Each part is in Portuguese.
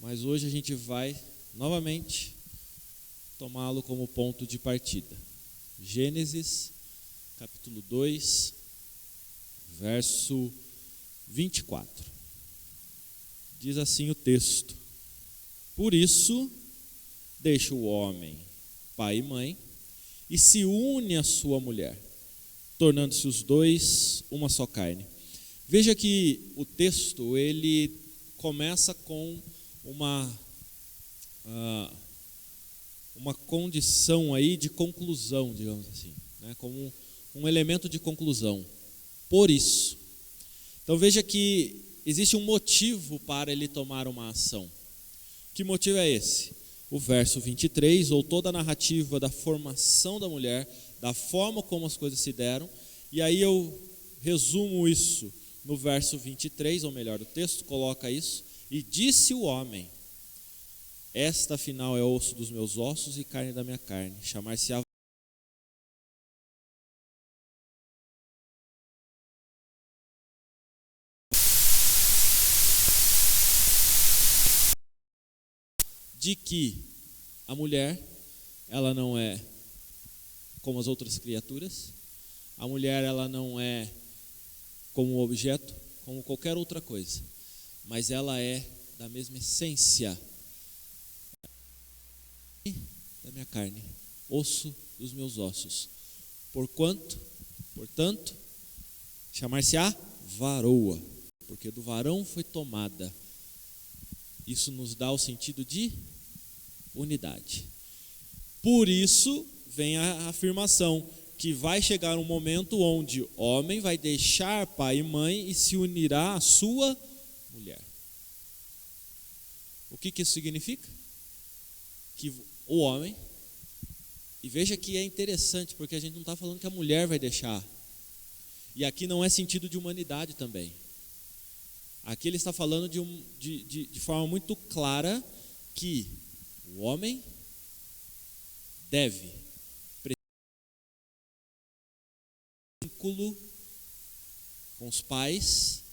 mas hoje a gente vai novamente tomá-lo como ponto de partida. Gênesis, capítulo 2, verso 24. Diz assim o texto: Por isso, deixa o homem, pai e mãe, e se une à sua mulher, tornando-se os dois uma só carne. Veja que o texto, ele começa com uma condição aí de conclusão, digamos assim, né? Como um elemento de conclusão. Por isso. Então veja que existe um motivo para ele tomar uma ação. Que motivo é esse? O verso 23, ou toda a narrativa da formação da mulher, da forma como as coisas se deram, e aí eu resumo isso no verso 23, ou melhor, o texto coloca isso: e disse o homem: esta afinal é osso dos meus ossos e carne da minha carne, chamar-se-á de que a mulher, ela não é como as outras criaturas, a mulher, ela não é como um objeto, como qualquer outra coisa, mas ela é da mesma essência da minha carne, osso dos meus ossos. Portanto, chamar-se-á varoa, porque do varão foi tomada. Isso nos dá o sentido de unidade. Por isso vem a afirmação que vai chegar um momento onde o homem vai deixar pai e mãe e se unirá à sua mulher. O que isso significa? Que o homem, e veja que é interessante, porque a gente não está falando que a mulher vai deixar, e aqui não é sentido de humanidade também. Aqui ele está falando de forma muito clara que o homem deve vínculo com os pais,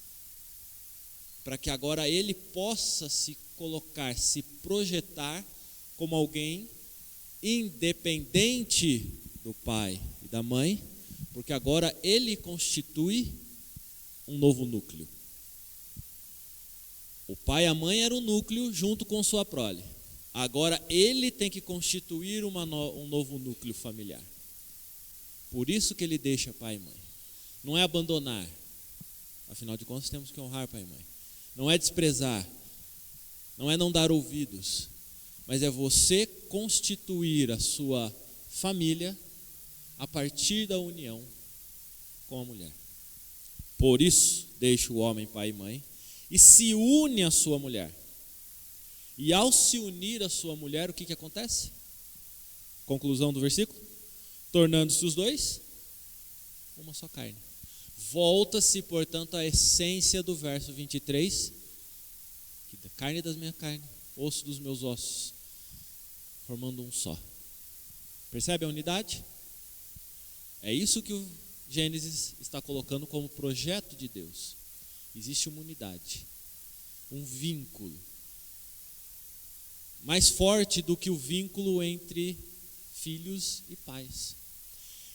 para que agora ele possa se colocar, se projetar como alguém independente do pai e da mãe, porque agora ele constitui um novo núcleo. O pai e a mãe eram o núcleo junto com sua prole. Agora ele tem que constituir um novo núcleo familiar. Por isso que ele deixa pai e mãe. Não é abandonar. Afinal de contas, temos que honrar pai e mãe. Não é desprezar. Não é não dar ouvidos. Mas é você constituir a sua família a partir da união com a mulher. Por isso, deixa o homem pai e mãe e se une à sua mulher. E ao se unir à sua mulher, o que acontece? Conclusão do versículo: tornando-se os dois uma só carne. Volta-se, portanto, à essência do verso 23, que da carne da minha carne, osso dos meus ossos, formando um só. Percebe a unidade? É isso que o Gênesis está colocando como projeto de Deus. Existe uma unidade, um vínculo, mais forte do que o vínculo entre filhos e pais.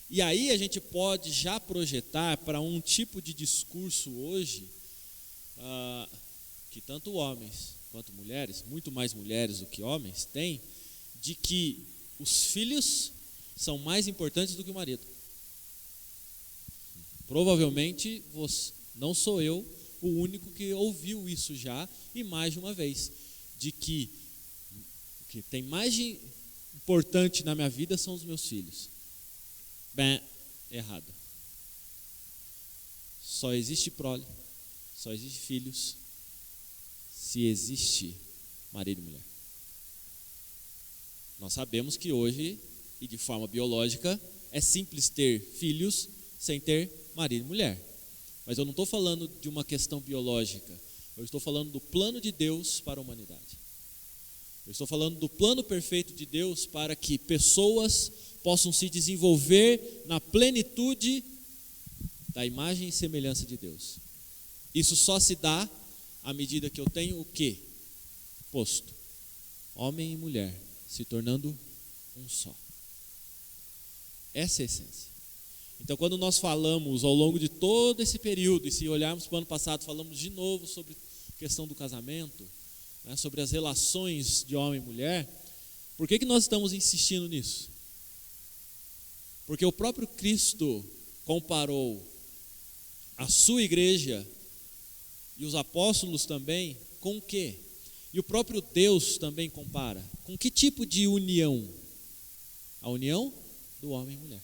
E aí a gente pode já projetar para um tipo de discurso hoje, que tanto homens quanto mulheres, muito mais mulheres do que homens, têm, de que os filhos são mais importantes do que o marido. Provavelmente não sou eu o único que ouviu isso já, e mais de uma vez, de que o que tem mais de importante na minha vida são os meus filhos. Bem, errado. Só existe prole, só existe filhos, se existe marido e mulher. Nós sabemos que hoje, e de forma biológica, é simples ter filhos sem ter marido e mulher. Mas eu não estou falando de uma questão biológica, eu estou falando do plano de Deus para a humanidade. Eu estou falando do plano perfeito de Deus para que pessoas possam se desenvolver na plenitude da imagem e semelhança de Deus. Isso só se dá à medida que eu tenho o quê? exposto. Homem e mulher se tornando um só. Essa é a essência. Então, quando nós falamos ao longo de todo esse período, e se olharmos para o ano passado, falamos de novo sobre a questão do casamento, né, sobre as relações de homem e mulher, por que nós estamos insistindo nisso? Porque o próprio Cristo comparou a sua igreja e os apóstolos também com o quê? E o próprio Deus também compara. Com que tipo de união? A união do homem e mulher.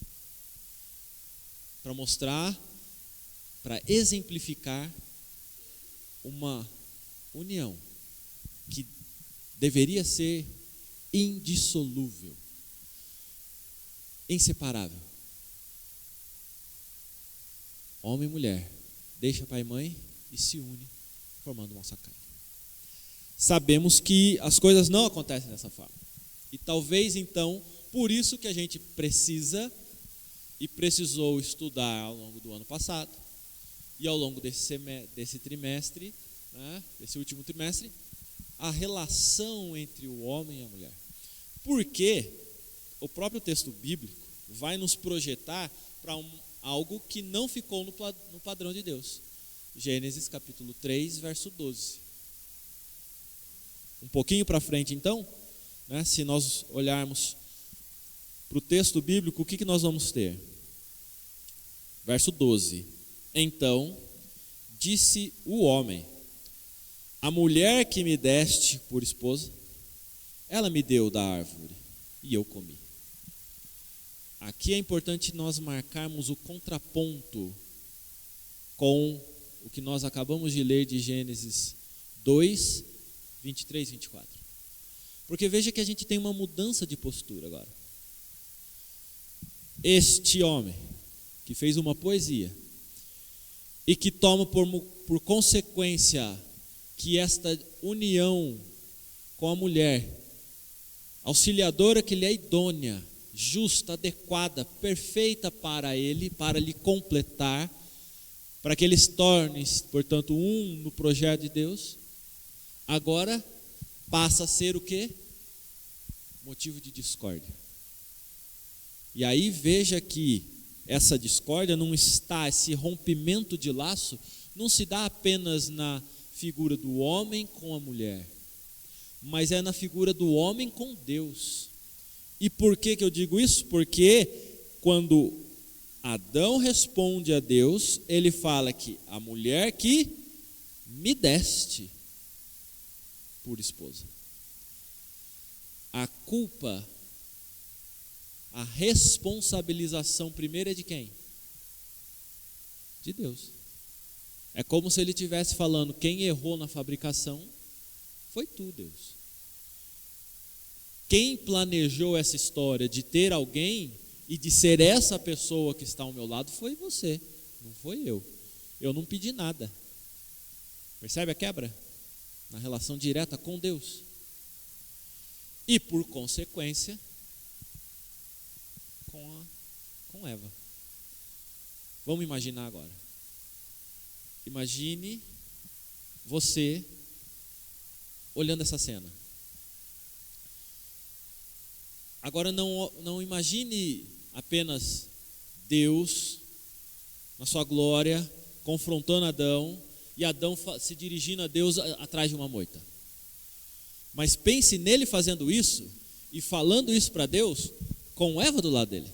Para mostrar, para exemplificar uma união que deveria ser indissolúvel, inseparável. Homem e mulher, deixa pai e mãe e se une, formando uma só carne. Sabemos que as coisas não acontecem dessa forma. E talvez então, por isso que a gente precisa e precisou estudar ao longo do ano passado e ao longo desse trimestre, né, desse último trimestre, a relação entre o homem e a mulher. Porque o próprio texto bíblico vai nos projetar para algo que não ficou no padrão de Deus. Gênesis capítulo 3, verso 12. Um pouquinho para frente então, né, se nós olharmos para o texto bíblico, o que nós vamos ter? Verso 12. Então disse o homem: a mulher que me deste por esposa, ela me deu da árvore e eu comi. Aqui é importante nós marcarmos o contraponto com o que nós acabamos de ler de Gênesis 2, 23, 24. Porque veja que a gente tem uma mudança de postura agora. Este homem que fez uma poesia e que toma por consequência que esta união com a mulher, auxiliadora que lhe é idônea, justa, adequada, perfeita para ele, para lhe completar, para que ele se torne, portanto, um no projeto de Deus, agora passa a ser o quê? Motivo de discórdia. E aí veja que essa discórdia não está, esse rompimento de laço, não se dá apenas na figura do homem com a mulher, mas é na figura do homem com Deus. E por que eu digo isso? Porque quando Adão responde a Deus, ele fala que a mulher que me deste por esposa. A culpa, a responsabilização primeira é de quem? De Deus. É como se ele estivesse falando: quem errou na fabricação foi tu, Deus. Quem planejou essa história de ter alguém e de ser essa pessoa que está ao meu lado foi você, não foi eu. Eu não pedi nada. Percebe a quebra? Na relação direta com Deus. E por consequência, com Eva. Vamos imaginar agora. Imagine você olhando essa cena. Agora não imagine apenas Deus na sua glória confrontando Adão e Adão se dirigindo a Deus atrás de uma moita. Mas pense nele fazendo isso e falando isso para Deus com Eva do lado dele.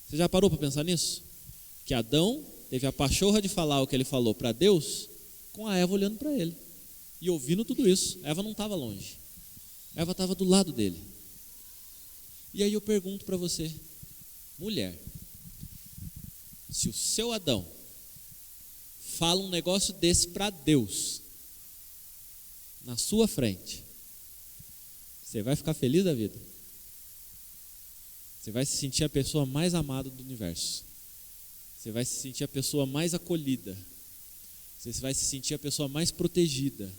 Você já parou para pensar nisso? Que Adão teve a pachorra de falar o que ele falou para Deus com a Eva olhando para ele e ouvindo tudo isso. Eva não estava longe. Eva estava do lado dele. E aí eu pergunto para você, mulher, se o seu Adão fala um negócio desse para Deus, na sua frente, você vai ficar feliz da vida? Você vai se sentir a pessoa mais amada do universo. Você vai se sentir a pessoa mais acolhida. Você vai se sentir a pessoa mais protegida.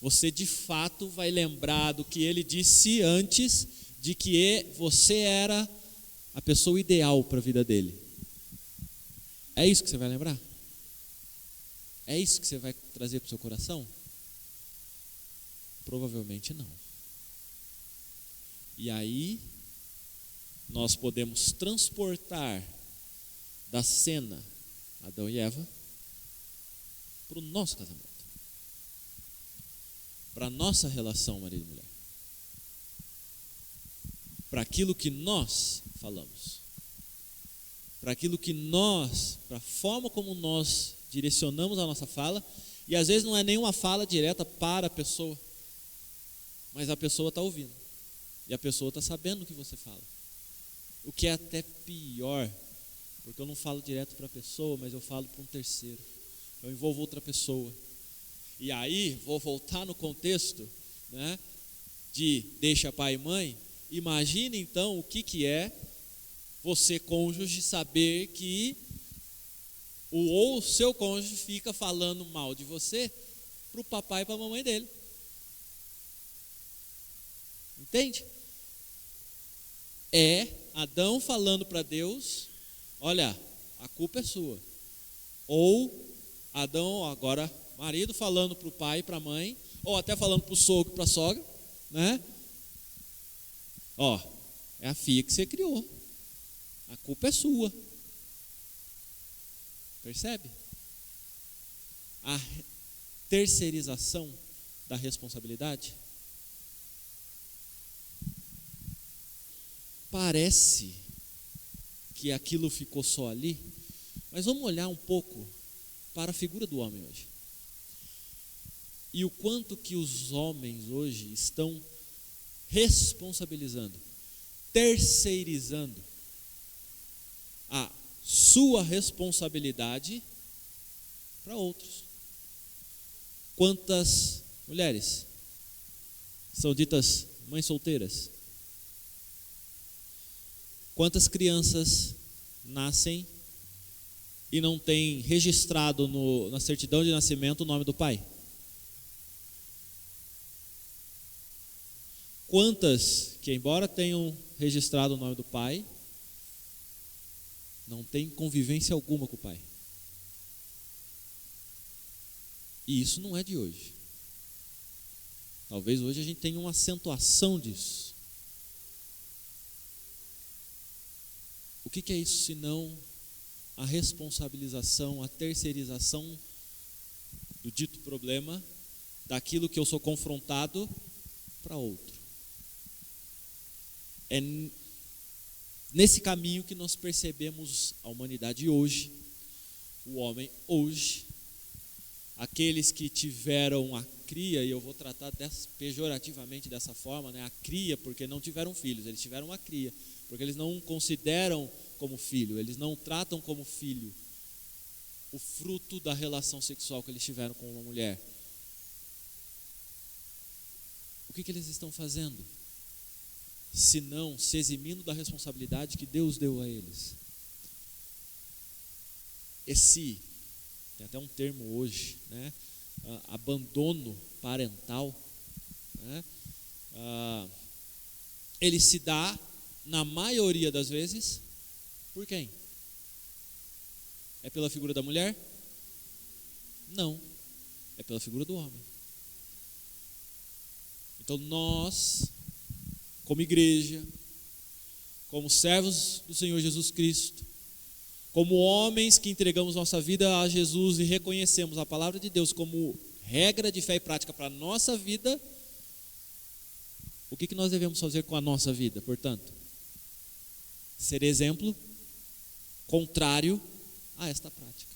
Você de fato vai lembrar do que ele disse antes, de que você era a pessoa ideal para a vida dele. É isso que você vai lembrar? É isso que você vai trazer para o seu coração? Provavelmente não. E aí, nós podemos transportar da cena Adão e Eva para o nosso casamento, para a nossa relação marido e mulher, para aquilo que nós falamos, para aquilo que nós, para a forma como nós direcionamos a nossa fala, e às vezes não é nenhuma fala direta para a pessoa, mas a pessoa está ouvindo, e a pessoa está sabendo o que você fala, o que é até pior, porque eu não falo direto para a pessoa, mas eu falo para um terceiro, eu envolvo outra pessoa, e aí vou voltar no contexto, né, de deixa pai e mãe. Imagine então o que é você, cônjuge, saber que o seu cônjuge fica falando mal de você para o papai e para a mamãe dele. Entende? É Adão falando para Deus, olha, a culpa é sua. Ou Adão, agora marido, falando para o pai e para a mãe, ou até falando para o sogro e para a sogra, né? Ó, é a filha que você criou, a culpa é sua. Percebe? A terceirização da responsabilidade. Parece que aquilo ficou só ali, mas vamos olhar um pouco para a figura do homem hoje. E o quanto que os homens hoje estão responsabilizando, terceirizando a sua responsabilidade para outros. Quantas mulheres são ditas mães solteiras? Quantas crianças nascem e não tem registrado na certidão de nascimento o nome do pai? Quantas que, embora tenham registrado o nome do pai, não tem convivência alguma com o pai? E isso não é de hoje. Talvez hoje a gente tenha uma acentuação disso. O que é isso senão a responsabilização, a terceirização do dito problema, daquilo que eu sou confrontado para outro? É nesse caminho que nós percebemos a humanidade hoje, o homem hoje, aqueles que tiveram a cria, e eu vou tratar pejorativamente dessa forma, né? A cria, porque não tiveram filhos, eles tiveram uma cria, porque eles não consideram como filho, eles não tratam como filho o fruto da relação sexual que eles tiveram com uma mulher. O que eles estão fazendo? Se não se eximindo da responsabilidade que Deus deu a eles. Tem até um termo hoje, né? Abandono parental, né? Ele se dá, na maioria das vezes, por quem? É pela figura da mulher? Não, é pela figura do homem. Então nós, como igreja, como servos do Senhor Jesus Cristo, como homens que entregamos nossa vida a Jesus e reconhecemos a palavra de Deus como regra de fé e prática para a nossa vida, o que nós devemos fazer com a nossa vida, portanto? Ser exemplo contrário a esta prática.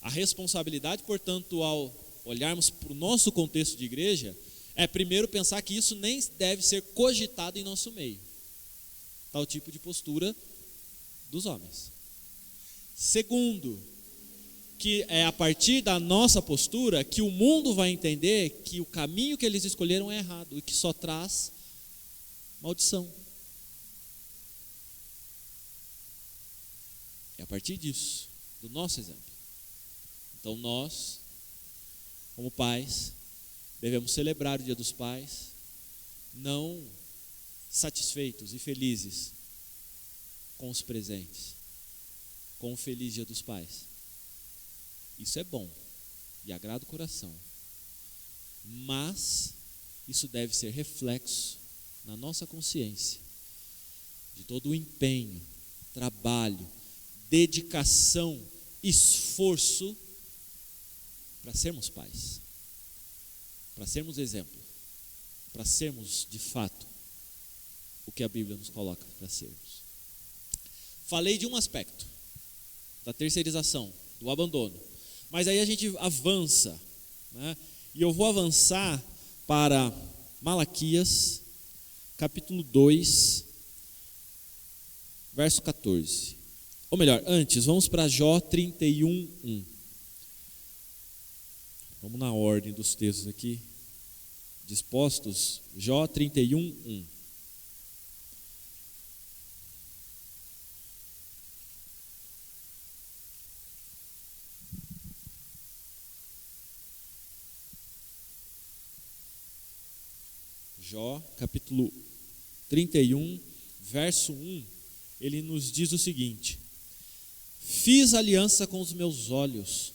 A responsabilidade, portanto, ao olharmos para o nosso contexto de igreja, é primeiro pensar que isso nem deve ser cogitado em nosso meio, tal tipo de postura dos homens. Segundo, que é a partir da nossa postura que o mundo vai entender que o caminho que eles escolheram é errado e que só traz maldição. É a partir disso, do nosso exemplo. Então nós, como pais, devemos celebrar o Dia dos Pais, não satisfeitos e felizes com os presentes, com o feliz Dia dos Pais, Isso é bom e agrada o coração. Mas isso deve ser reflexo na nossa consciência de todo o empenho, trabalho, dedicação, esforço para sermos pais, para sermos exemplo, para sermos de fato o que a Bíblia nos coloca para sermos. Falei de um aspecto da terceirização, do abandono, mas aí a gente avança, né? E eu vou avançar para Malaquias, capítulo 2, verso 14. Ou melhor, antes, vamos para Jó 31, 1. Vamos na ordem dos textos aqui dispostos. Jó 31, 1. Jó, capítulo 31, verso 1, ele nos diz o seguinte: fiz aliança com os meus olhos,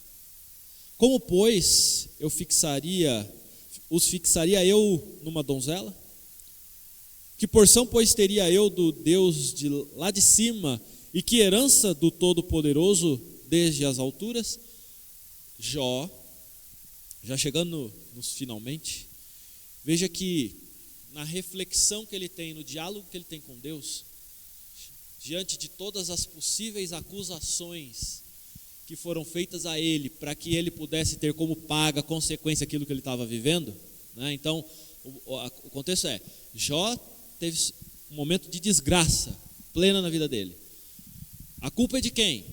como, pois, os fixaria eu numa donzela? Que porção, pois, teria eu do Deus de lá de cima, e que herança do Todo-Poderoso desde as alturas? Jó, já chegando nos finalmente, veja que na reflexão que ele tem, no diálogo que ele tem com Deus, diante de todas as possíveis acusações que foram feitas a ele, para que ele pudesse ter como paga, consequência, aquilo que ele estava vivendo, né? Então, o contexto é, Jó teve um momento de desgraça plena na vida dele. A culpa é de quem?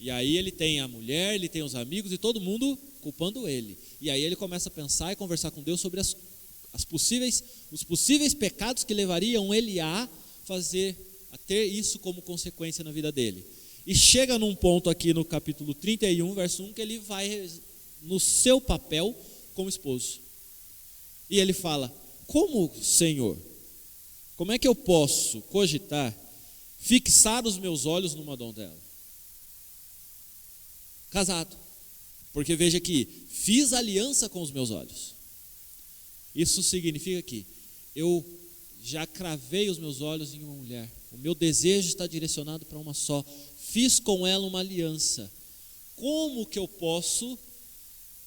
E aí ele tem a mulher, ele tem os amigos e todo mundo culpando ele. E aí ele começa a pensar e conversar com Deus sobre os possíveis pecados que levariam ele a ter isso como consequência na vida dele. E chega num ponto aqui no capítulo 31, verso 1, que ele vai no seu papel como esposo. E ele fala: como, Senhor, como é que eu posso cogitar fixar os meus olhos numa donzela? Casado. Porque veja que fiz aliança com os meus olhos. Isso significa que eu já cravei os meus olhos em uma mulher. O meu desejo está direcionado para uma só. Fiz com ela uma aliança. Como que eu posso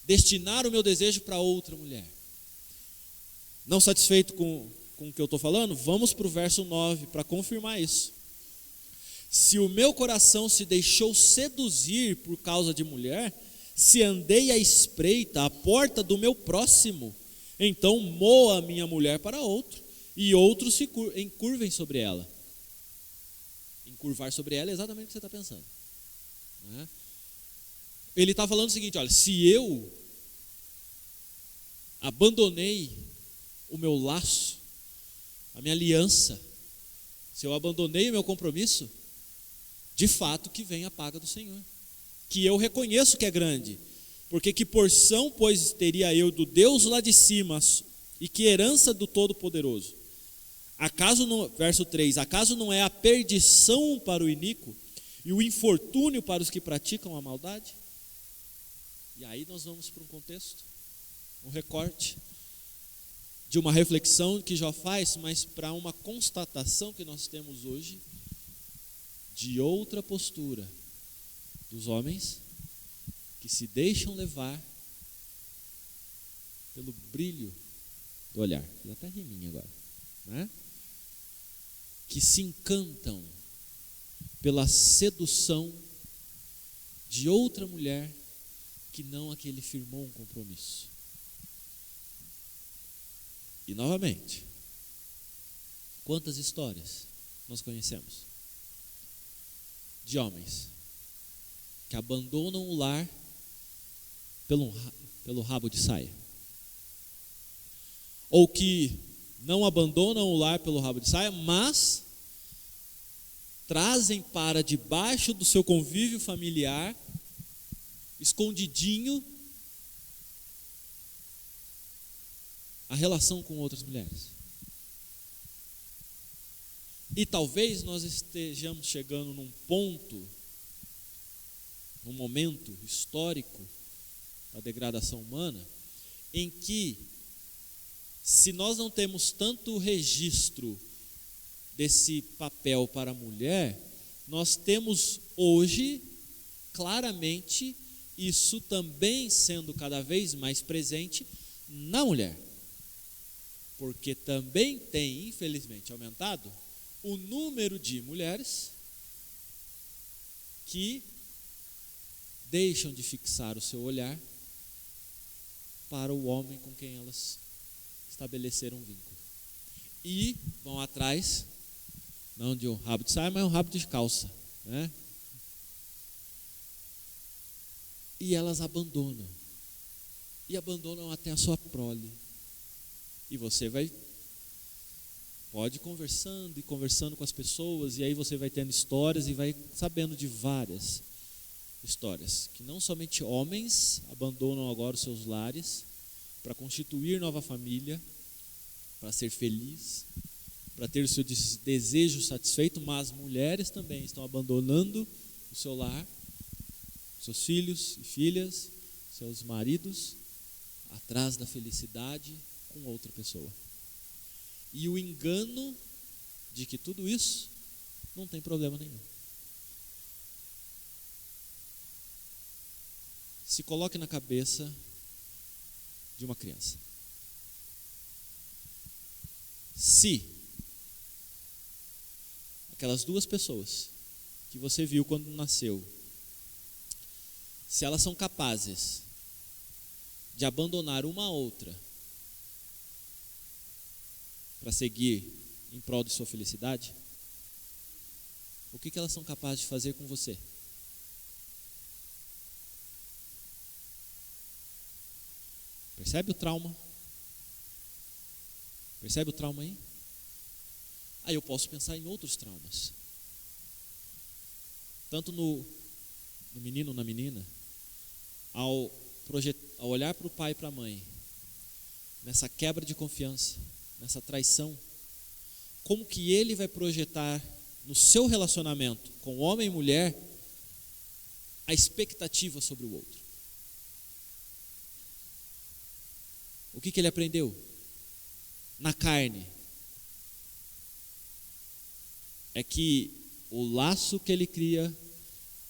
destinar o meu desejo para outra mulher? Não satisfeito com o que eu estou falando? Vamos para o verso 9 para confirmar isso. Se o meu coração se deixou seduzir por causa de mulher, se andei à espreita à porta do meu próximo, então moa a minha mulher para outro, e outros se encurvem sobre ela. Encurvar sobre ela é exatamente o que você está pensando, né? Ele está falando o seguinte: olha, se eu abandonei o meu laço, a minha aliança, se eu abandonei o meu compromisso, de fato que vem a paga do Senhor, que eu reconheço que é grande. Porque que porção, pois, teria eu do Deus lá de cima, e que herança do Todo-Poderoso? Acaso não, verso 3, acaso não é a perdição para o iníquo e o infortúnio para os que praticam a maldade? E aí nós vamos para um contexto, um recorte de uma reflexão que Jó faz, mas para uma constatação que nós temos hoje de outra postura dos homens que se deixam levar pelo brilho do olhar. Fiz até riminha agora, né? Que se encantam pela sedução de outra mulher que não a que ele firmou um compromisso. E novamente, quantas histórias nós conhecemos de homens que abandonam o lar pelo rabo de saia, ou que não abandonam o lar pelo rabo de saia, mas trazem para debaixo do seu convívio familiar, escondidinho, a relação com outras mulheres. E talvez nós estejamos chegando num ponto num momento histórico da degradação humana, em que, se nós não temos tanto registro desse papel para a mulher, nós temos hoje, claramente, isso também sendo cada vez mais presente na mulher. Porque também tem, infelizmente, aumentado o número de mulheres que deixam de fixar o seu olhar para o homem com quem elas estabeleceram um vínculo. E vão atrás, não de um rabo de saia, mas um rabo de calça, né? E elas abandonam. E abandonam até a sua prole. E você pode ir conversando e conversando com as pessoas, e aí você vai tendo histórias e vai sabendo de várias histórias, que não somente homens abandonam agora os seus lares para constituir nova família, para ser feliz, para ter o seu desejo satisfeito, mas mulheres também estão abandonando o seu lar, seus filhos e filhas, seus maridos, atrás da felicidade com outra pessoa. E o engano de que tudo isso não tem problema nenhum. Se coloque na cabeça de uma criança. Se aquelas duas pessoas que você viu quando nasceu, se elas são capazes de abandonar uma a outra para seguir em prol de sua felicidade, o que elas são capazes de fazer com você? Percebe o trauma? Percebe o trauma aí? Aí eu posso pensar em outros traumas. Tanto no menino ou na menina, ao olhar para o pai e para a mãe, nessa quebra de confiança, nessa traição, como que ele vai projetar no seu relacionamento com homem e mulher a expectativa sobre o outro? O que ele aprendeu? Na carne. É que o laço que ele cria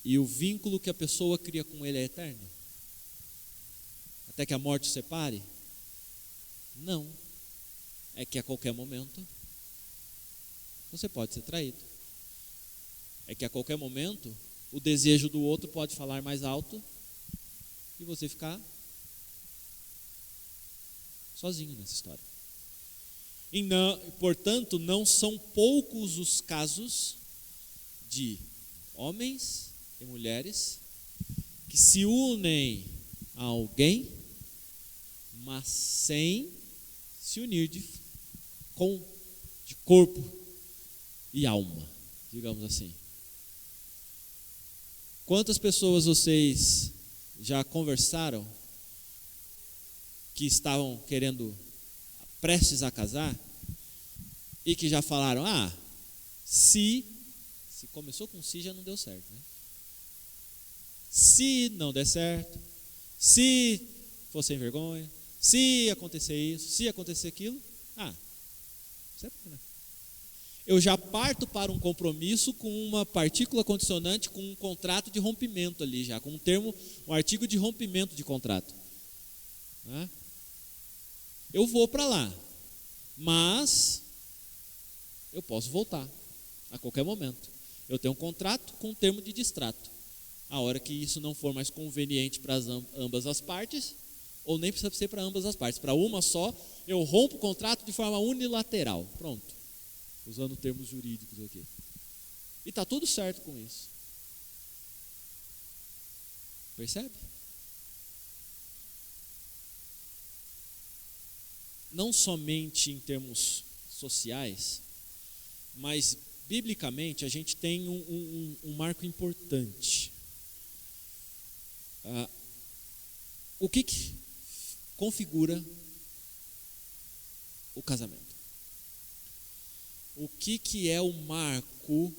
e o vínculo que a pessoa cria com ele é eterno? Até que a morte o separe? Não. É que a qualquer momento você pode ser traído. É que a qualquer momento o desejo do outro pode falar mais alto e você ficar sozinho nessa história. E não, portanto, não são poucos os casos de homens e mulheres que se unem a alguém, mas sem se unir de corpo e alma, digamos assim. Quantas pessoas vocês já conversaram que estavam prestes a casar e que já falaram, se começou com si já não deu certo, né? Se não der certo, se for sem vergonha, se acontecer isso, se acontecer aquilo, eu já parto para um compromisso com uma partícula condicionante, com um contrato de rompimento ali já, com um artigo de rompimento de contrato, né? Eu vou para lá, mas eu posso voltar a qualquer momento. Eu tenho um contrato com um termo de distrato. A hora que isso não for mais conveniente para ambas as partes, ou nem precisa ser para ambas as partes, para uma só, eu rompo o contrato de forma unilateral. Pronto. Usando termos jurídicos aqui. E está tudo certo com isso. Percebe? Não somente em termos sociais, mas biblicamente a gente tem um marco importante. O que configura o casamento? O que é o marco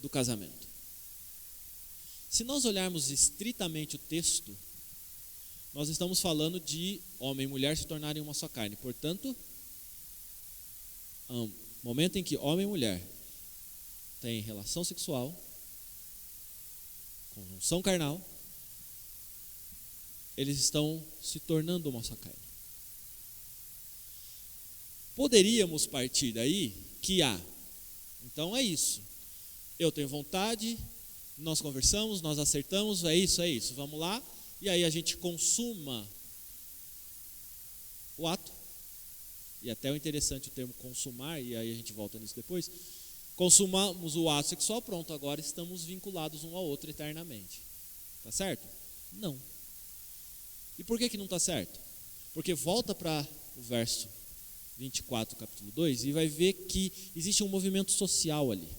do casamento? Se nós olharmos estritamente o texto, nós estamos falando de homem e mulher se tornarem uma só carne. Portanto, momento em que homem e mulher têm relação sexual, conjunção carnal, eles estão se tornando uma só carne. Poderíamos partir daí que então é isso. Eu tenho vontade, nós conversamos, nós acertamos, é isso, vamos lá. E aí a gente consuma o ato. E até é interessante o termo consumar, e aí a gente volta nisso depois. Consumamos o ato sexual, pronto, agora estamos vinculados um ao outro eternamente. Tá certo? Não. E por que não está certo? Porque volta para o verso 24, capítulo 2, e vai ver que existe um movimento social ali.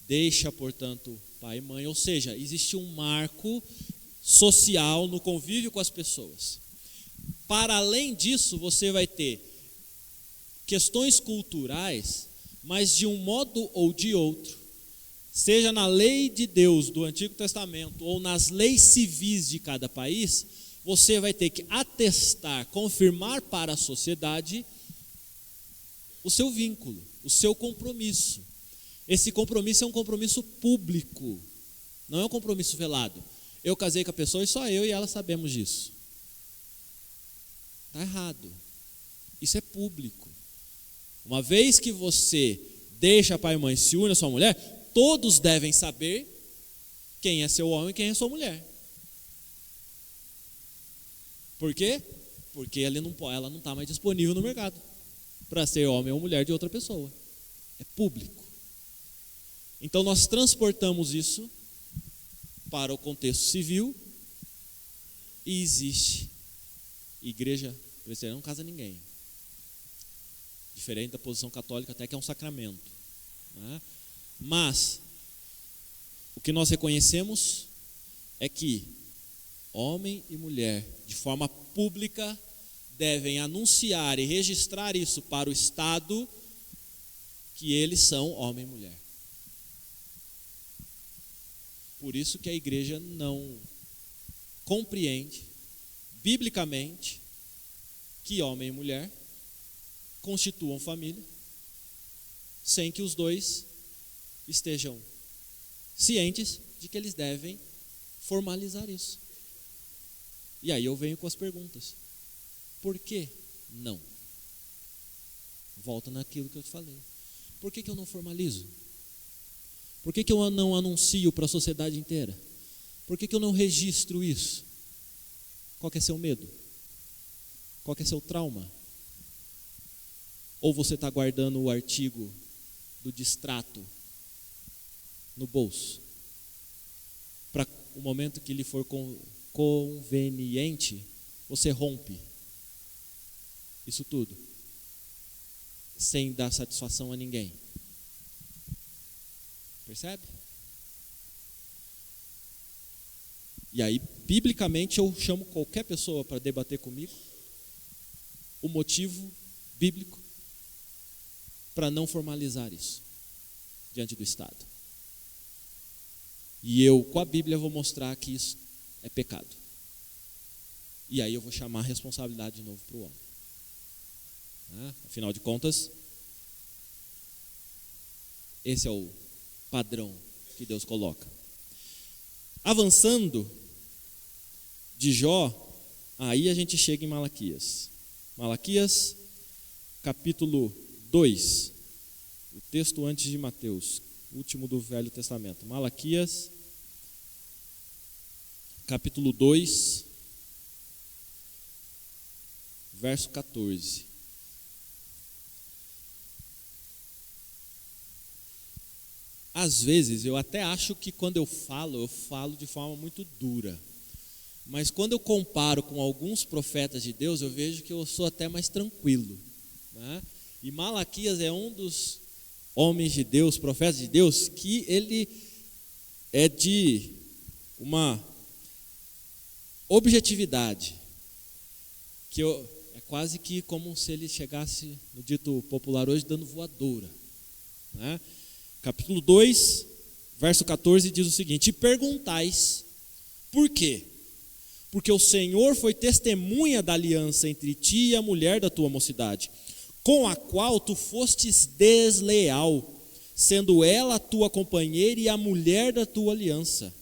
Deixa, portanto, pai e mãe, ou seja, existe um marco social no convívio com as pessoas. Para além disso, você vai ter questões culturais, mas de um modo ou de outro, seja na lei de Deus do Antigo Testamento ou nas leis civis de cada país, você vai ter que atestar, confirmar para a sociedade o seu vínculo, o seu compromisso. Esse compromisso é um compromisso público, não é um compromisso velado. Eu casei com a pessoa e só eu e ela sabemos disso. Está errado. Isso é público. Uma vez que você deixa pai e mãe, se une a sua mulher, todos devem saber quem é seu homem e quem é sua mulher. Por quê? Porque ela não está mais disponível no mercado para ser homem ou mulher de outra pessoa. É público. Então nós transportamos isso para o contexto civil e existe igreja presbiteriana não casa ninguém. Diferente da posição católica, até que é um sacramento. Né? Mas o que nós reconhecemos é que homem e mulher, de forma pública, devem anunciar e registrar isso para o Estado, que eles são homem e mulher. Por isso que a igreja não compreende, biblicamente, que homem e mulher constituam família, sem que os dois estejam cientes de que eles devem formalizar isso. E aí eu venho com as perguntas. Por que não? Volta naquilo que eu te falei. Por que eu não formalizo? Por que eu não anuncio para a sociedade inteira? Por que eu não registro isso? Qual que é seu medo? Qual que é seu trauma? Ou você está guardando o artigo do distrato no bolso? Para o momento que lhe for conveniente, você rompe isso tudo, sem dar satisfação a ninguém. Percebe? E aí, biblicamente, eu chamo qualquer pessoa para debater comigo o motivo bíblico para não formalizar isso diante do Estado. E eu, com a Bíblia, vou mostrar que isso é pecado. E aí eu vou chamar a responsabilidade de novo para o homem. Afinal de contas, esse é o padrão que Deus coloca. Avançando de Jó, aí a gente chega em Malaquias. Malaquias, capítulo 2, o texto antes de Mateus, último do Velho Testamento. Malaquias, capítulo 2, verso 14. Às vezes eu até acho que quando eu falo de forma muito dura. Mas quando eu comparo com alguns profetas de Deus, eu vejo que eu sou até mais tranquilo. Né? E Malaquias é um dos homens de Deus, profetas de Deus, que ele é de uma objetividade, que é quase que como se ele chegasse, no dito popular hoje, dando voadora. Né? Capítulo 2, verso 14 diz o seguinte: e perguntais, por quê? Porque o Senhor foi testemunha da aliança entre ti e a mulher da tua mocidade, com a qual tu fostes desleal, sendo ela a tua companheira e a mulher da tua aliança.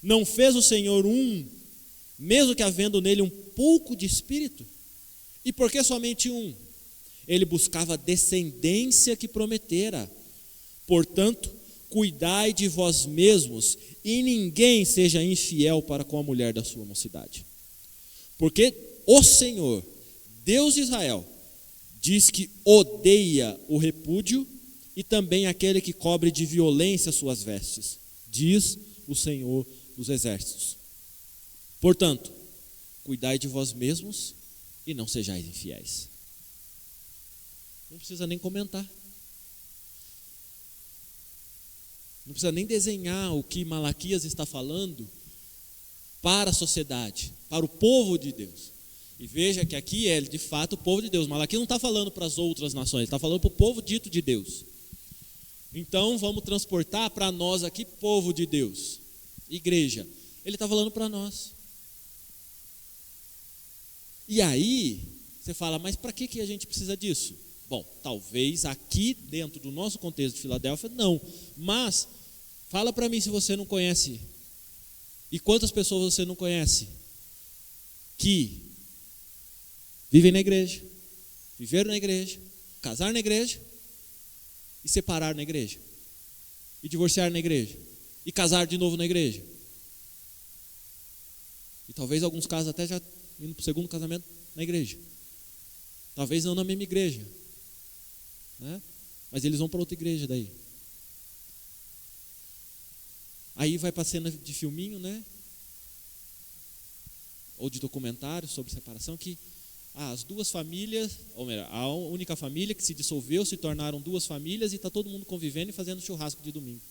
Não fez o Senhor mesmo que havendo nele um pouco de espírito? E por que somente um? Ele buscava a descendência que prometera. Portanto, cuidai de vós mesmos, e ninguém seja infiel para com a mulher da sua mocidade. Porque o Senhor, Deus de Israel, diz que odeia o repúdio e também aquele que cobre de violência suas vestes, diz o Senhor dos exércitos. Portanto, cuidai de vós mesmos e não sejais infiéis. Não precisa nem comentar. Não precisa nem desenhar o que Malaquias está falando para a sociedade, para o povo de Deus. E veja que aqui é de fato o povo de Deus. Malaquias não está falando para as outras nações, ele está falando para o povo dito de Deus. Então vamos transportar para nós aqui, povo de Deus, igreja. Ele está falando para nós. E aí, você fala, mas para que a gente precisa disso? Bom, talvez aqui dentro do nosso contexto de Filadélfia, não. Mas, fala para mim se você não conhece. E quantas pessoas você não conhece que vivem na igreja, viveram na igreja, casaram na igreja e separaram na igreja, e divorciaram na igreja, e casaram de novo na igreja. E talvez alguns casos até já indo para o segundo casamento na igreja. Talvez não na mesma igreja, né? Mas eles vão para outra igreja daí. Aí vai para a cena de filminho, né? Ou de documentário sobre separação, que as duas famílias, ou melhor, a única família que se dissolveu, se tornaram duas famílias e está todo mundo convivendo e fazendo churrasco de domingo.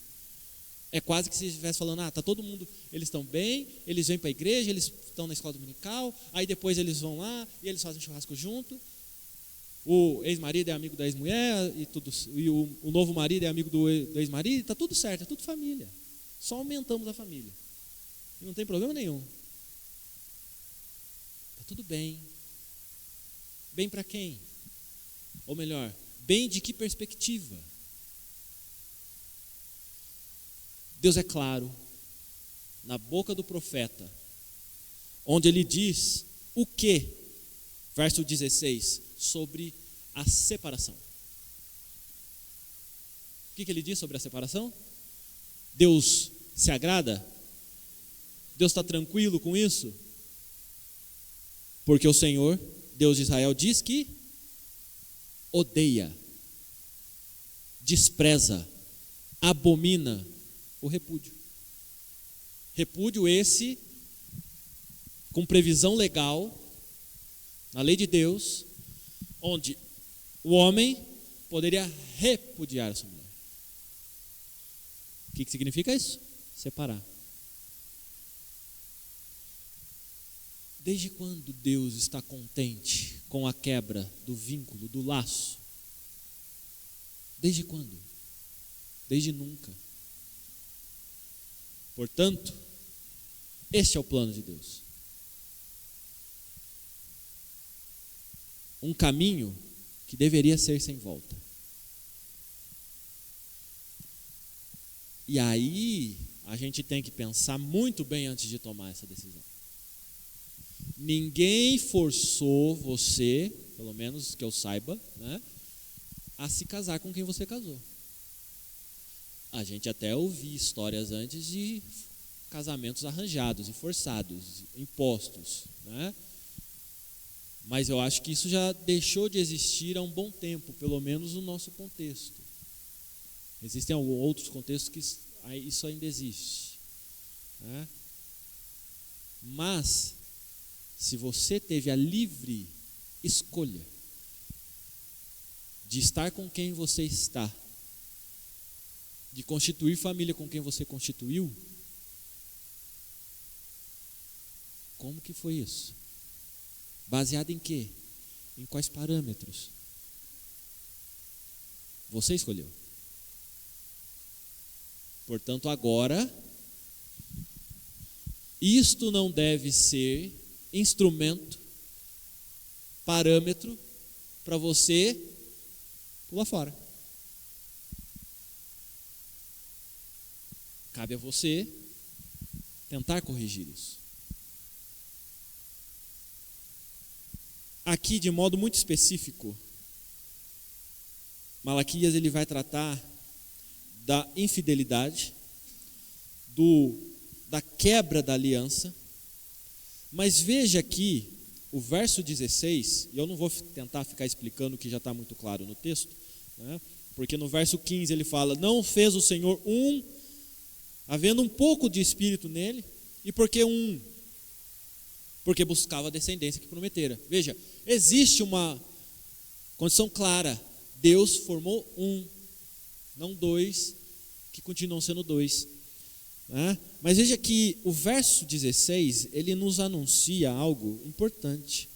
É quase que se estivesse falando, está todo mundo, eles estão bem, eles vêm para a igreja, eles estão na escola dominical, aí depois eles vão lá e eles fazem churrasco junto. O ex-marido é amigo da ex-mulher, e o novo marido é amigo do ex-marido, está tudo certo, é tudo família. Só aumentamos a família. E não tem problema nenhum. Está tudo bem. Bem para quem? Ou melhor, bem de que perspectiva? Deus é claro, na boca do profeta, onde ele diz o que? Verso 16, sobre a separação. O que ele diz sobre a separação? Deus se agrada? Deus está tranquilo com isso? Porque o Senhor, Deus de Israel, diz que odeia, despreza, abomina o repúdio. Repúdio esse com previsão legal na lei de Deus, onde o homem poderia repudiar a sua mulher. O que significa isso? Separar. Desde quando Deus está contente com a quebra do vínculo, do laço? Desde quando? Desde nunca. Portanto, este é o plano de Deus. Um caminho que deveria ser sem volta. E aí, a gente tem que pensar muito bem antes de tomar essa decisão. Ninguém forçou você, pelo menos que eu saiba, né, a se casar com quem você casou. A gente até ouviu histórias antes de casamentos arranjados e forçados, impostos, né? Mas eu acho que isso já deixou de existir há um bom tempo, pelo menos no nosso contexto. Existem outros contextos que isso ainda existe, né? Mas, se você teve a livre escolha de estar com quem você está, de constituir família com quem você constituiu, como que foi isso? Baseado em quê? Em quais parâmetros? Você escolheu. Portanto, agora, isto não deve ser instrumento, parâmetro para você pular fora. Cabe a você tentar corrigir isso. Aqui, de modo muito específico, Malaquias ele vai tratar da infidelidade, da quebra da aliança. Mas veja aqui o verso 16, e eu não vou tentar ficar explicando o que já está muito claro no texto, né? Porque no verso 15 ele fala: não fez o Senhor havendo um pouco de espírito nele, e porque buscava a descendência que prometera. Veja, existe uma condição clara: Deus formou não dois, que continuam sendo dois. Né? Mas veja que o verso 16, ele nos anuncia algo importante.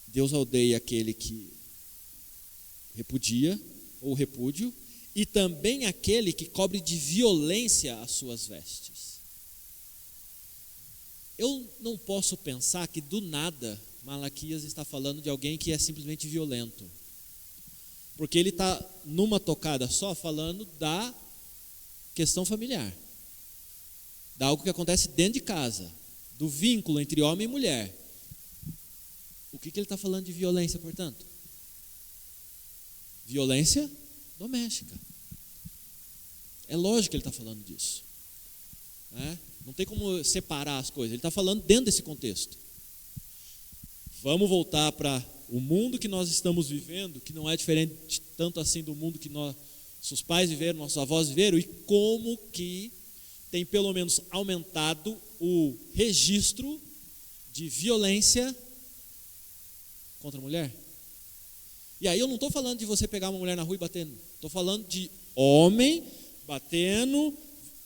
Deus odeia aquele que repudia ou repúdio, e também aquele que cobre de violência as suas vestes. Eu não posso pensar que do nada Malaquias está falando de alguém que é simplesmente violento, porque ele está numa tocada só falando da questão familiar, de algo que acontece dentro de casa, do vínculo entre homem e mulher. O que ele está falando de violência, portanto? Violência doméstica. É lógico que ele está falando disso, né? Não tem como separar as coisas, ele está falando dentro desse contexto. Vamos voltar para o mundo que nós estamos vivendo, que não é diferente tanto assim do mundo que nossos pais viveram, nossos avós viveram, e como que tem pelo menos aumentado o registro de violência contra a mulher. E aí eu não estou falando de você pegar uma mulher na rua e batendo, estou falando de homem batendo,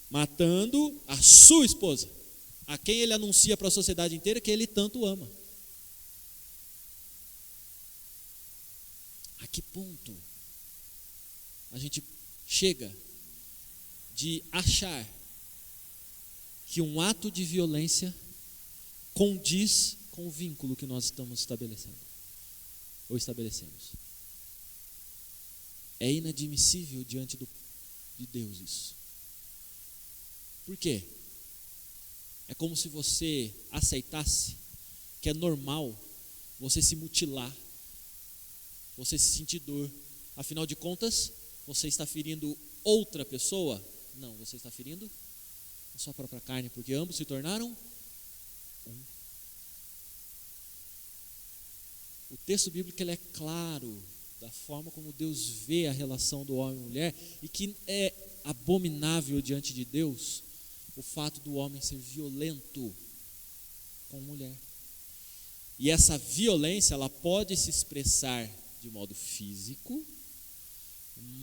matando a sua esposa, a quem ele anuncia para a sociedade inteira que ele tanto ama. A que ponto a gente chega de achar que um ato de violência condiz com o vínculo que nós estamos estabelecendo ou estabelecemos? É inadmissível diante de Deus isso. Por quê? É como se você aceitasse que é normal você se mutilar, você se sentir dor. Afinal de contas, você está ferindo outra pessoa? Não, você está ferindo a sua própria carne, porque ambos se tornaram um. O texto bíblico ele é claro da forma como Deus vê a relação do homem e mulher, e que é abominável diante de Deus o fato do homem ser violento com a mulher. E essa violência ela pode se expressar de modo físico,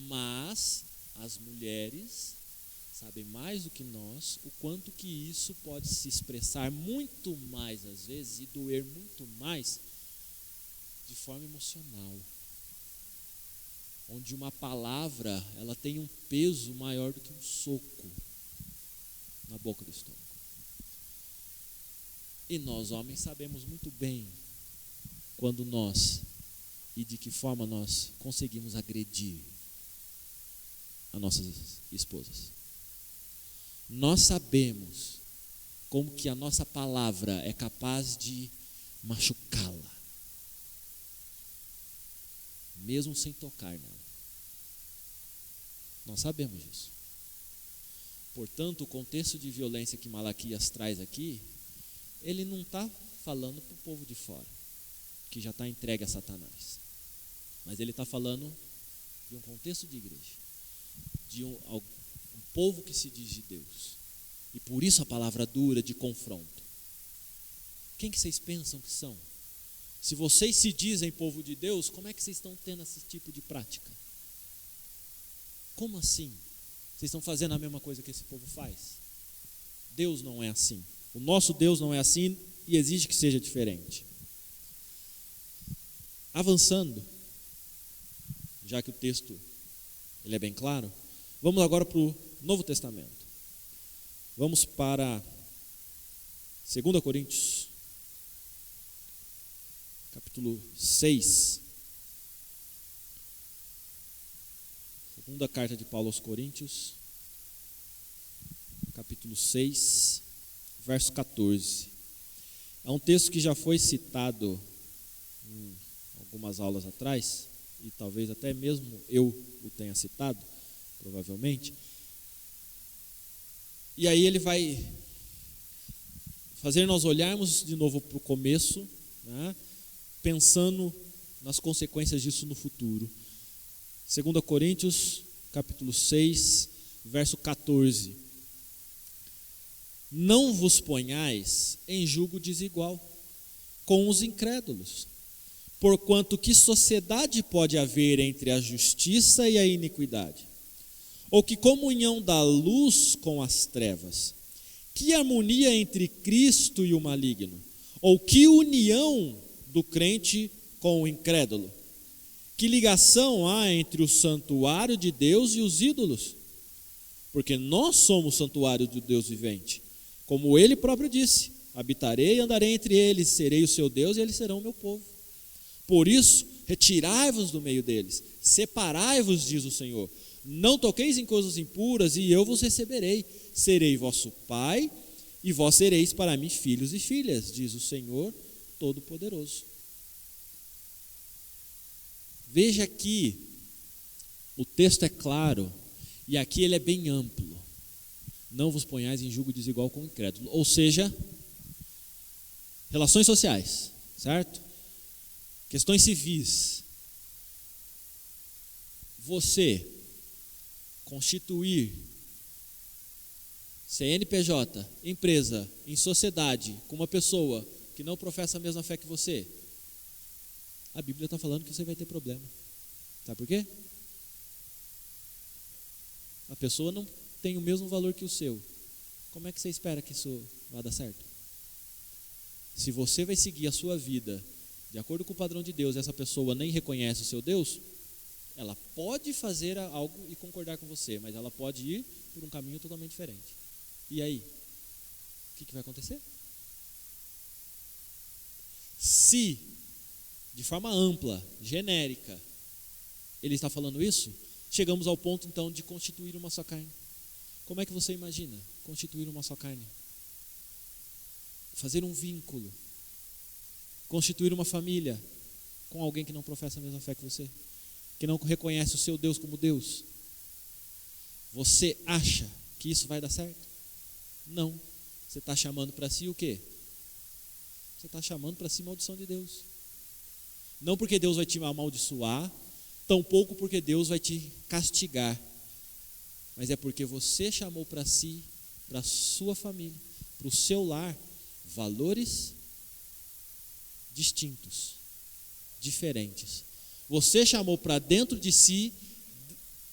mas as mulheres sabem mais do que nós o quanto que isso pode se expressar muito mais às vezes e doer muito mais de forma emocional, onde uma palavra ela tem um peso maior do que um soco na boca do estômago. E nós homens sabemos muito bem quando nós e de que forma nós conseguimos agredir as nossas esposas. Nós sabemos como que a nossa palavra é capaz de machucá-la, mesmo sem tocar nela. Nós sabemos disso. Portanto, o contexto de violência que Malaquias traz aqui, ele não está falando para o povo de fora, que já está entregue a Satanás. Mas ele está falando de um contexto de igreja, de um povo que se diz de Deus. E por isso a palavra dura de confronto. Quem que vocês pensam que são? Se vocês se dizem povo de Deus, como é que vocês estão tendo esse tipo de prática? Como assim? Vocês estão fazendo a mesma coisa que esse povo faz? Deus não é assim. O nosso Deus não é assim e exige que seja diferente. Avançando, já que o texto ele é bem claro, Vamos agora para o Novo Testamento. Vamos para 2 Coríntios, capítulo 6. Segunda carta de Paulo aos Coríntios, capítulo 6, verso 14. É um texto que já foi citado em algumas aulas atrás, e talvez até mesmo eu o tenha citado, provavelmente. E aí ele vai fazer nós olharmos de novo para o começo, né, pensando nas consequências disso no futuro. 2 Coríntios, capítulo 6, verso 14. Não vos ponhais em julgo desigual com os incrédulos, porquanto que sociedade pode haver entre a justiça e a iniquidade? Ou que comunhão da luz com as trevas? Que harmonia entre Cristo e o maligno? Ou que união do crente com o incrédulo? Que ligação há entre o santuário de Deus e os ídolos? Porque nós somos o santuário do Deus vivente. Como ele próprio disse: habitarei e andarei entre eles, serei o seu Deus e eles serão o meu povo. Por isso, retirai-vos do meio deles, separai-vos, diz o Senhor. Não toqueis em coisas impuras, e eu vos receberei. Serei vosso pai, e vós sereis para mim filhos e filhas, diz o Senhor Todo-Poderoso. Veja que o texto é claro, e aqui ele é bem amplo. Não vos ponhais em julgo desigual com o incrédulo. Ou seja, relações sociais, certo? Questões civis. Você constituir CNPJ, empresa, em sociedade, com uma pessoa que não professa a mesma fé que você, a Bíblia está falando que você vai ter problema. Sabe por quê? A pessoa não tem o mesmo valor que o seu. Como é que você espera que isso vá dar certo? Se você vai seguir a sua vida de acordo com o padrão de Deus e essa pessoa nem reconhece o seu Deus, ela pode fazer algo e concordar com você, mas ela pode ir por um caminho totalmente diferente. E aí? O que vai acontecer? Se, de forma ampla, genérica, ele está falando isso, chegamos ao ponto então de constituir uma só carne. Como é que você imagina constituir uma só carne? Fazer um vínculo, constituir uma família com alguém que não professa a mesma fé que você, que não reconhece o seu Deus como Deus. Você acha que isso vai dar certo? Não. Você está chamando para si o quê? Você está chamando para si maldição de Deus. Não porque Deus vai te amaldiçoar, tampouco porque Deus vai te castigar, mas é porque você chamou para si, para a sua família, para o seu lar, valores distintos, diferentes. Você chamou para dentro de si,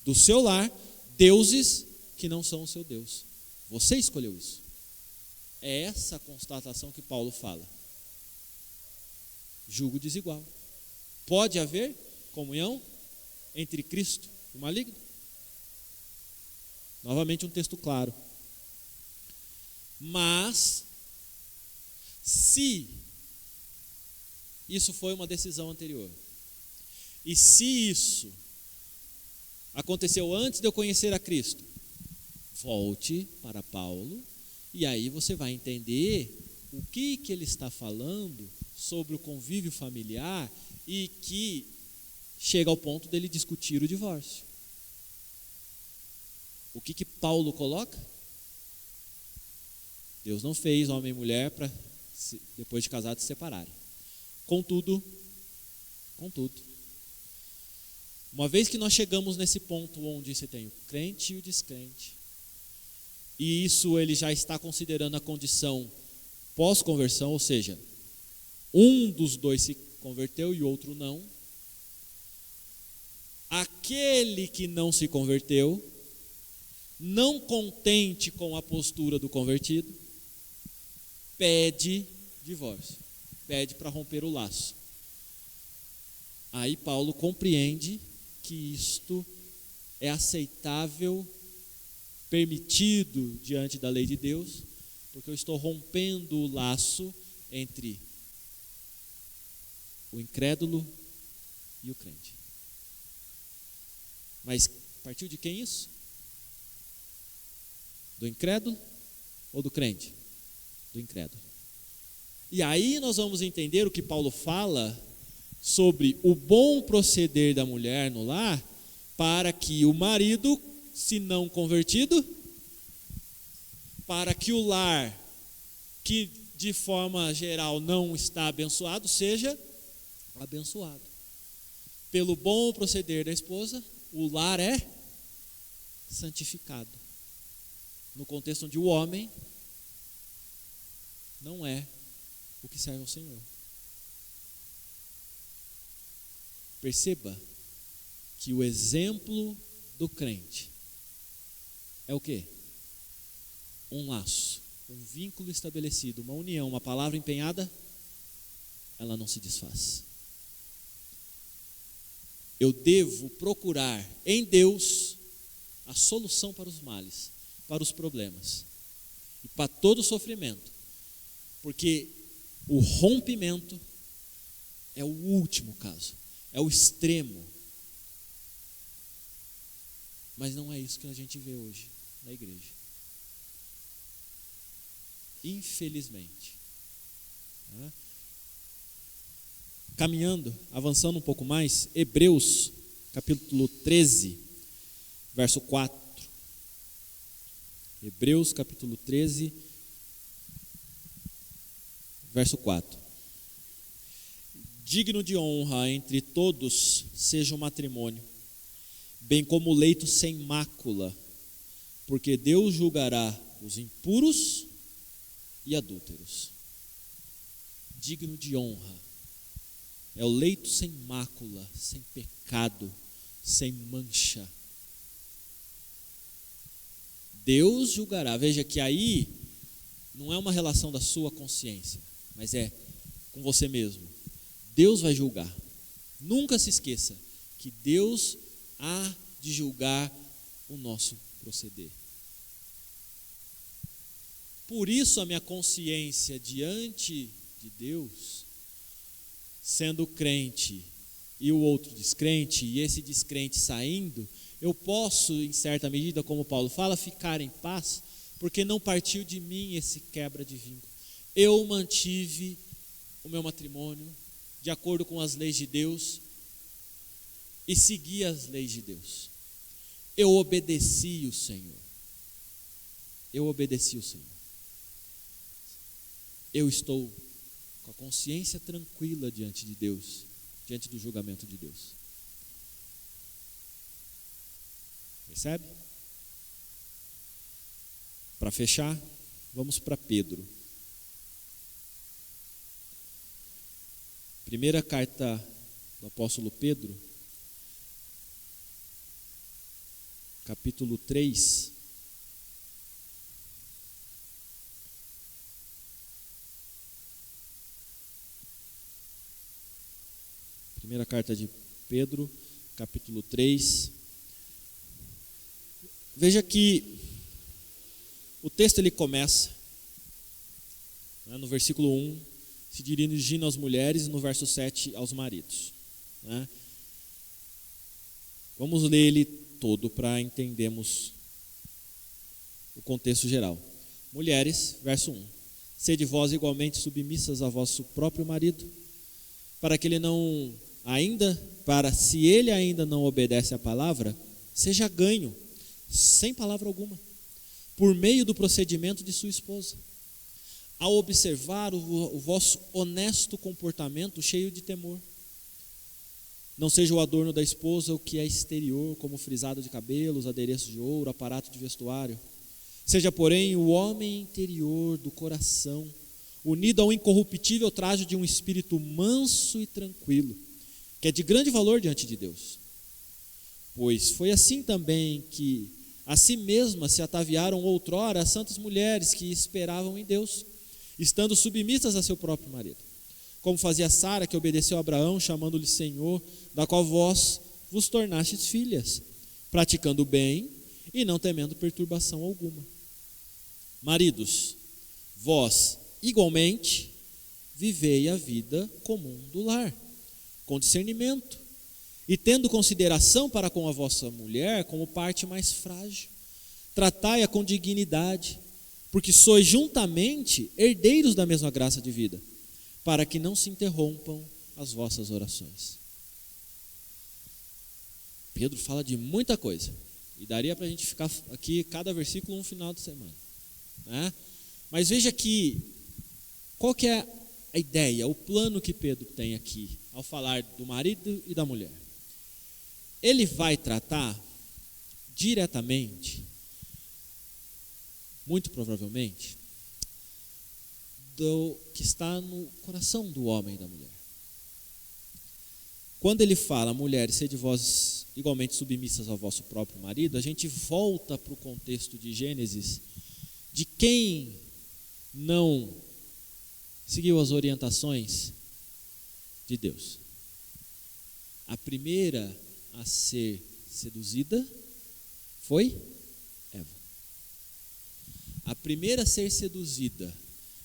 do seu lar, deuses que não são o seu Deus. Você escolheu isso. É essa a constatação que Paulo fala. Julgo desigual. Pode haver comunhão entre Cristo e o maligno? Novamente um texto claro. Mas, se isso foi uma decisão anterior, e se isso aconteceu antes de eu conhecer a Cristo, volte para Paulo, e aí você vai entender o que ele está falando sobre o convívio familiar e que chega ao ponto dele discutir o divórcio. O que Paulo coloca? Deus não fez homem e mulher para, depois de casados, se separarem. Contudo, uma vez que nós chegamos nesse ponto onde você tem o crente e o descrente, e isso ele já está considerando a condição pós-conversão, ou seja, um dos dois se converteu e o outro não, aquele que não se converteu, não contente com a postura do convertido, pede divórcio, pede para romper o laço. Aí Paulo compreende que isto é aceitável permitido diante da lei de Deus, porque eu estou rompendo o laço entre o incrédulo e o crente. Mas partiu de quem isso? Do incrédulo ou do crente? Do incrédulo. E aí nós vamos entender o que Paulo fala sobre o bom proceder da mulher no lar, para que o marido, se não convertido, para que o lar, que de forma geral não está abençoado, seja abençoado. Pelo bom proceder da esposa, o lar é santificado. No contexto onde o homem não é o que serve ao Senhor. Perceba que o exemplo do crente é o quê? Um laço, um vínculo estabelecido, uma união, uma palavra empenhada, ela não se desfaz. Eu devo procurar em Deus a solução para os males, para os problemas e para todo o sofrimento, porque o rompimento é o último caso, é o extremo. Mas não é isso que a gente vê hoje na igreja. Infelizmente. Caminhando, avançando um pouco mais, Hebreus, capítulo 13, verso 4. Hebreus, capítulo 13, verso 4. Digno de honra entre todos seja o matrimônio, bem como o leito sem mácula, porque Deus julgará os impuros e adúlteros. Digno de honra é o leito sem mácula, sem pecado, sem mancha. Deus julgará. Veja que aí não é uma relação da sua consciência, mas é com você mesmo. Deus vai julgar. Nunca se esqueça que Deus há de julgar o nosso proceder. Por isso a minha consciência diante de Deus, sendo crente e o outro descrente, e esse descrente saindo, eu posso, em certa medida, como Paulo fala, ficar em paz, porque não partiu de mim esse quebra de vínculo. Eu mantive o meu matrimônio de acordo com as leis de Deus e segui as leis de Deus. Eu obedeci o Senhor. Eu obedeci o Senhor. Eu estou com a consciência tranquila diante de Deus, diante do julgamento de Deus. Percebe? Para fechar, vamos para Pedro. Primeira carta do apóstolo Pedro, capítulo 3. Primeira carta de Pedro, capítulo 3. Veja que o texto ele começa, no versículo 1, se dirigindo às mulheres, e no verso 7 aos maridos. Vamos ler ele todo para entendermos o contexto geral. Mulheres, verso 1. Sede vós igualmente submissas a vosso próprio marido, para que se ele ainda não obedece à palavra, seja ganho, sem palavra alguma, por meio do procedimento de sua esposa, ao observar o vosso honesto comportamento cheio de temor. Não seja o adorno da esposa o que é exterior, como frisado de cabelos, adereços de ouro, aparato de vestuário. Seja, porém, o homem interior do coração, unido ao incorruptível traje de um espírito manso e tranquilo, que é de grande valor diante de Deus. Pois foi assim também que a si mesmas se ataviaram outrora as santas mulheres que esperavam em Deus, estando submissas a seu próprio marido. Como fazia Sara, que obedeceu a Abraão, chamando-lhe Senhor, da qual vós vos tornastes filhas, praticando o bem e não temendo perturbação alguma. Maridos, vós igualmente vivei a vida comum do lar, com discernimento, e tendo consideração para com a vossa mulher como parte mais frágil. Tratai-a com dignidade, porque sois juntamente herdeiros da mesma graça de vida, para que não se interrompam as vossas orações. Pedro fala de muita coisa, e daria para a gente ficar aqui cada versículo um final de semana, né? Mas veja que, qual que é a ideia, o plano que Pedro tem aqui, ao falar do marido e da mulher. Ele vai tratar diretamente, muito provavelmente, do que está no coração do homem e da mulher. Quando ele fala, mulheres, sede vós igualmente submissas ao vosso próprio marido, a gente volta para o contexto de Gênesis, de quem não seguiu as orientações de Deus. A primeira a ser seduzida foi Eva. A primeira a ser seduzida,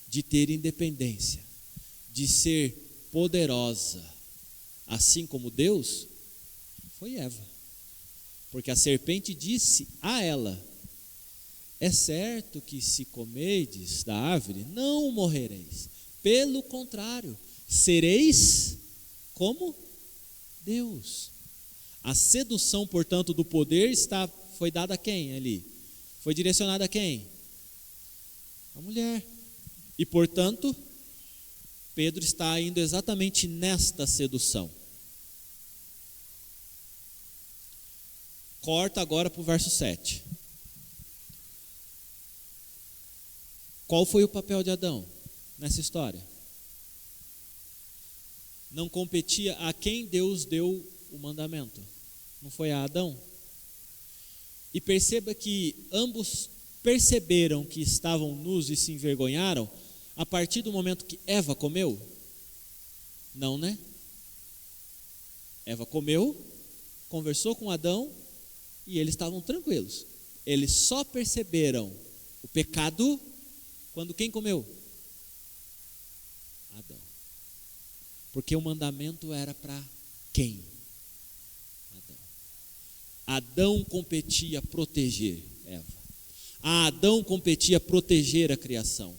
de ter independência, de ser poderosa, assim como Deus, foi Eva. Porque a serpente disse a ela: é certo que se comerdes da árvore, não morrereis. Pelo contrário, sereis como Deus. A sedução, portanto, do poder foi dada a quem ali? Foi direcionada a quem? A mulher. E, portanto, Pedro está indo exatamente nesta sedução. Corta agora para o verso 7. Qual foi o papel de Adão nessa história? Não competia a quem Deus deu o mandamento. Não foi a Adão? E perceba que ambos perceberam que estavam nus e se envergonharam a partir do momento que Eva comeu? Não, né? Eva comeu, conversou com Adão e eles estavam tranquilos. Eles só perceberam o pecado quando quem comeu? Adão. Porque o mandamento era para quem? Adão. Adão competia proteger Eva. A Adão competia proteger a criação.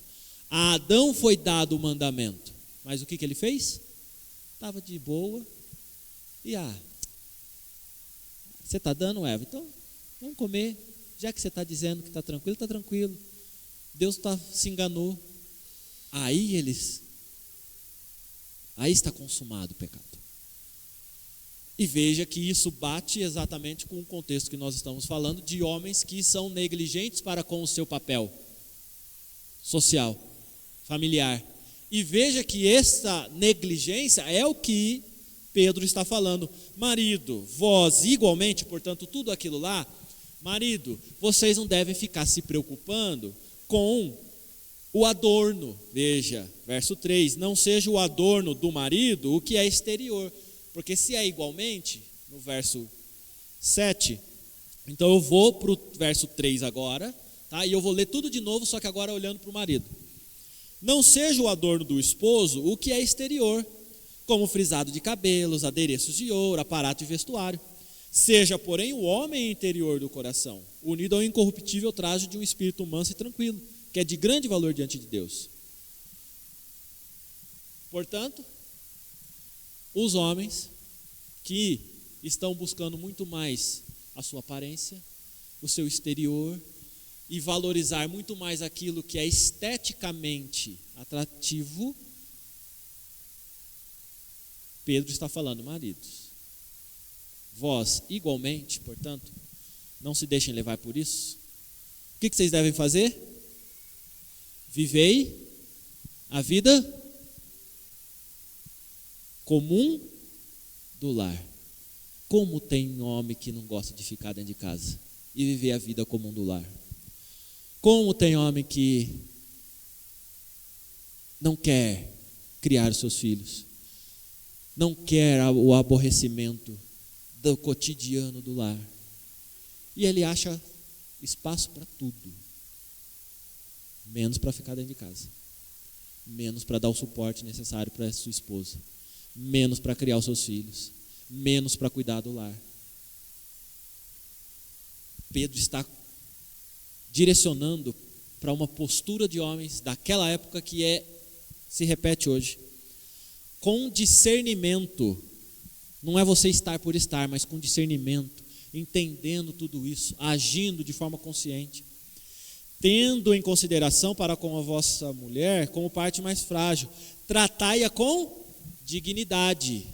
A Adão foi dado o mandamento. Mas o que ele fez? Estava de boa. E você está dando, Eva? Então, vamos comer. Já que você está dizendo que está tranquilo, está tranquilo. Deus se enganou. Aí está consumado o pecado. E veja que isso bate exatamente com o contexto que nós estamos falando, de homens que são negligentes para com o seu papel social, familiar. E veja que essa negligência é o que Pedro está falando. Marido, vós igualmente, portanto, tudo aquilo lá, marido, vocês não devem ficar se preocupando com o adorno. Veja, verso 3, não seja o adorno do marido o que é exterior. Porque se é igualmente, no verso 7, então eu vou para o verso 3 agora, tá? E eu vou ler tudo de novo, só que agora olhando para o marido. Não seja o adorno do esposo o que é exterior, como frisado de cabelos, adereços de ouro, aparato de vestuário. Seja, porém, o homem interior do coração, unido ao incorruptível traje de um espírito manso e tranquilo, que é de grande valor diante de Deus. Portanto, os homens que estão buscando muito mais a sua aparência, o seu exterior, e valorizar muito mais aquilo que é esteticamente atrativo, Pedro está falando, maridos, vós igualmente, portanto, não se deixem levar por isso. O que vocês devem fazer? Vivei a vida comum do lar. Como tem um homem que não gosta de ficar dentro de casa e viver a vida comum do lar? Como tem homem que não quer criar os seus filhos, não quer o aborrecimento do cotidiano do lar, e ele acha espaço para tudo, menos para ficar dentro de casa, menos para dar o suporte necessário para a sua esposa, menos para criar os seus filhos, menos para cuidar do lar. Pedro está direcionando para uma postura de homens daquela época que se repete hoje. Com discernimento, não é você estar por estar, mas com discernimento, entendendo tudo isso, agindo de forma consciente, tendo em consideração para com a vossa mulher como parte mais frágil, tratai-a com dignidade.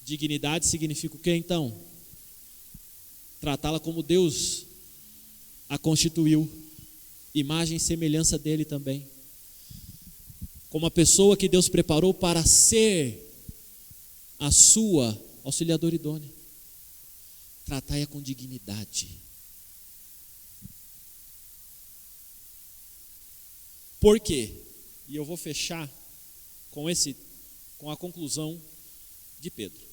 Dignidade significa o que então? Tratá-la como Deus a constituiu, imagem e semelhança dele também, como a pessoa que Deus preparou para ser a sua auxiliadora idônea. Tratai-a com dignidade. Por quê? E eu vou fechar com a conclusão de Pedro.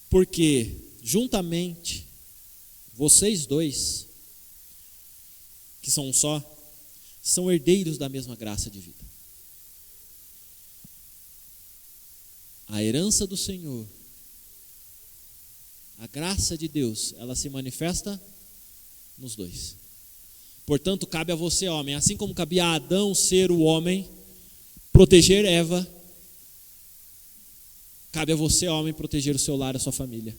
Porque juntamente vocês dois, que são um só, são herdeiros da mesma graça de vida. A herança do Senhor, a graça de Deus, ela se manifesta nos dois. Portanto, cabe a você, homem, assim como cabia a Adão ser o homem, proteger Eva, cabe a você, homem, proteger o seu lar, a sua família,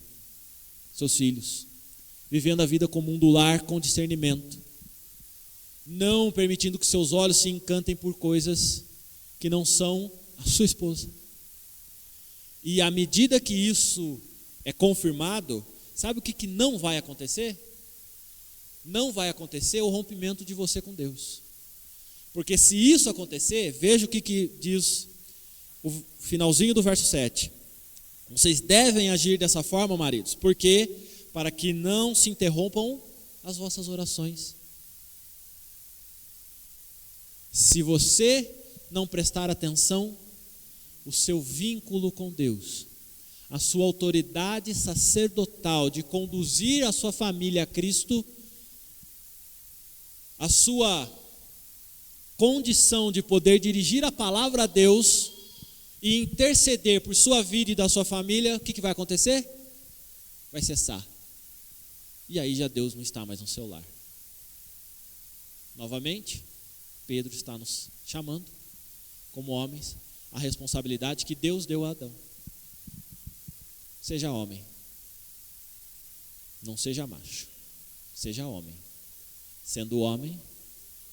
seus filhos, vivendo a vida comum do lar com discernimento, não permitindo que seus olhos se encantem por coisas que não são a sua esposa. E à medida que isso é confirmado, sabe o que não vai acontecer? Não vai acontecer o rompimento de você com Deus. Porque se isso acontecer, veja o que diz o finalzinho do verso 7. Vocês devem agir dessa forma, maridos, porque para que não se interrompam as vossas orações. Se você não prestar atenção, o seu vínculo com Deus, a sua autoridade sacerdotal de conduzir a sua família a Cristo, a sua condição de poder dirigir a palavra a Deus e interceder por sua vida e da sua família, o que vai acontecer? Vai cessar. E aí já Deus não está mais no seu lar. Novamente, Pedro está nos chamando, como homens, a responsabilidade que Deus deu a Adão. Seja homem, não seja macho, seja homem. Sendo homem,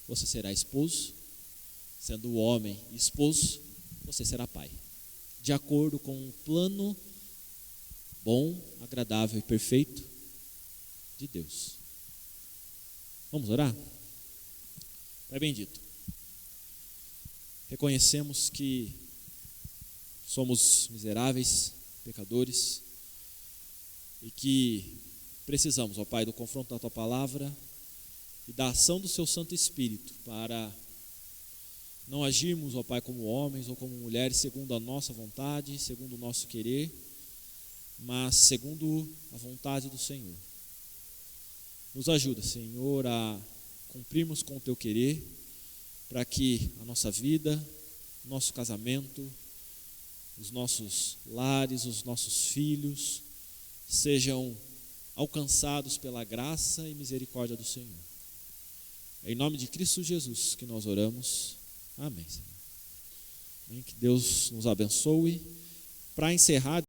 você será esposo. Sendo homem e esposo, você será pai. De acordo com um plano bom, agradável e perfeito de Deus. Vamos orar? Pai bendito, reconhecemos que somos miseráveis, pecadores, e que precisamos, ó Pai, do confronto da Tua Palavra e da ação do Seu Santo Espírito para não agirmos, ó Pai, como homens ou como mulheres segundo a nossa vontade, segundo o nosso querer, mas segundo a vontade do Senhor. Nos ajuda, Senhor, a cumprirmos com o Teu querer, para que a nossa vida, nosso casamento, os nossos lares, os nossos filhos sejam alcançados pela graça e misericórdia do Senhor. É em nome de Cristo Jesus que nós oramos. Amém, Senhor. Que Deus nos abençoe. Para encerrar,